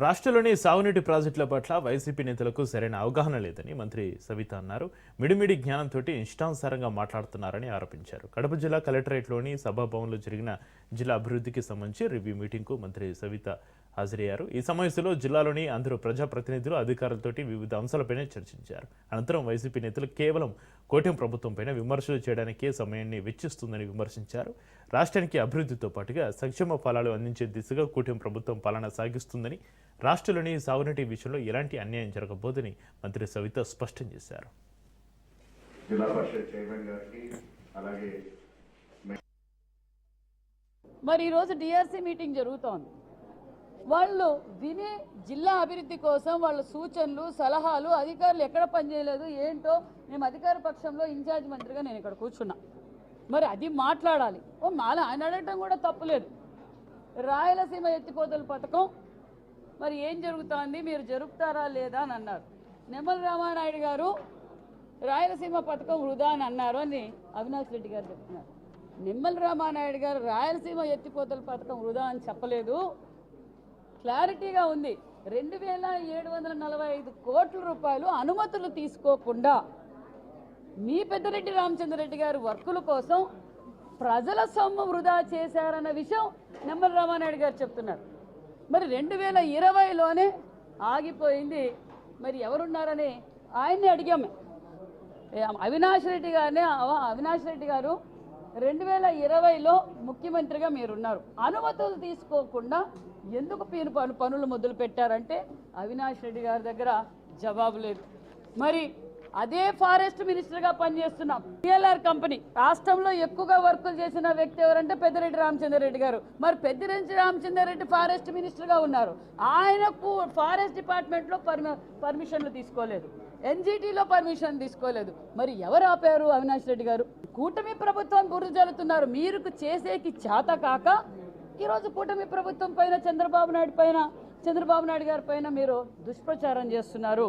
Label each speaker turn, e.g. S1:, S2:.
S1: రాష్ట్రంలోని సాగునీటి ప్రాజెక్టుల పట్ల వైసీపీ నేతలకు సరైన అవగాహన లేదని మంత్రి సవిత అన్నారు. మిడిమిడి జ్ఞానంతో ఇష్టానుసారంగా మాట్లాడుతున్నారని ఆరోపించారు. కడప జిల్లా కలెక్టరేట్లోని సభాభవన్లో జరిగిన జిల్లా అభివృద్ధికి సంబంధించి రివ్యూ మీటింగ్కు మంత్రి సవిత హాజరయ్యారు. ఈ సమావేశంలో జిల్లాలోని అందరూ ప్రజాప్రతినిధులు అధికారులతోటి వివిధ అంశాలపైనే చర్చించారు. అనంతరం వైసీపీ నేతలు కేవలం కూటమి ప్రభుత్వంపైన విమర్శలు చేయడానికే సమయాన్ని వెచ్చిస్తుందని విమర్శించారు. రాష్ట్రానికి అభివృద్ధితో పాటుగా సంక్షేమ ఫలాలు అందించే దిశగా కూటమి ప్రభుత్వం పాలన సాగిస్తుందని, రాష్ట్రంలోని సాగునీటి విషయంలో ఎలాంటి అన్యాయం జరగబోదని మంత్రి సవిత స్పష్టం చేశారు.
S2: మరి ఈరోజు డిఆర్సీ మీటింగ్ జరుగుతోంది. వాళ్ళు విని జిల్లా అభివృద్ధి కోసం వాళ్ళ సూచనలు సలహాలు అధికారులు ఎక్కడ పనిచేయలేదు ఏంటో మేము అధికార పక్షంలో ఇన్ఛార్జ్ మంత్రిగా నేను ఇక్కడ కూర్చున్నా. మరి అది మాట్లాడాలి. ఆయన అడగటం కూడా తప్పులేదు. రాయలసీమ ఎత్తిపోతల పథకం మరి ఏం జరుగుతోంది, మీరు జరుపుతారా లేదా అని అన్నారు. నిమ్మల రామానాయుడు గారు రాయలసీమ పథకం వృధా అని అన్నారు అని అవినాష్ రెడ్డి గారు చెప్తున్నారు. నిమ్మల రామానాయుడు గారు రాయలసీమ ఎత్తిపోతల పథకం వృధా అని చెప్పలేదు. క్లారిటీగా ఉంది. 2745 కోట్ల రూపాయలు అనుమతులు తీసుకోకుండా మీ పెద్దిరెడ్డి రామచంద్రరెడ్డి గారు వర్కుల కోసం ప్రజల సొమ్ము వృధా చేశారన్న విషయం నిమ్మల రామానాయుడు గారు చెప్తున్నారు. మరి 2020లోనే ఆగిపోయింది. మరి ఎవరున్నారని ఆయన్ని అడిగాము. అవినాష్ రెడ్డి గారు 2020లో ముఖ్యమంత్రిగా మీరున్నారు. అనుమతులు తీసుకోకుండా ఎందుకు పనులు మొదలు పెట్టారంటే అవినాష్ రెడ్డి గారి దగ్గర జవాబు లేదు. మరి అదే ఫారెస్ట్ మినిస్టర్గా పనిచేస్తున్నాం. పిఎల్ఆర్ కంపెనీ రాష్ట్రంలో ఎక్కువగా వర్కులు చేసిన వ్యక్తి ఎవరంటే పెద్దిరెడ్డి రామచంద్రరెడ్డి గారు. మరి పెద్దిరెడ్డి రామచంద్రరెడ్డి ఫారెస్ట్ మినిస్టర్గా ఉన్నారు. ఆయనకు ఫారెస్ట్ డిపార్ట్మెంట్లో పర్మిషన్లు తీసుకోలేదు, ఎన్జిటిలో పర్మిషన్ తీసుకోలేదు. మరి ఎవరు ఆపారు? అవినాష్ రెడ్డి గారు. కూటమి ప్రభుత్వం బురద జల్లుతున్నారు. మీరు చేసేకి చేత కాక ఈరోజు కూటమి ప్రభుత్వం పైన చంద్రబాబు నాయుడు గారి పైన మీరు దుష్ప్రచారం చేస్తున్నారు.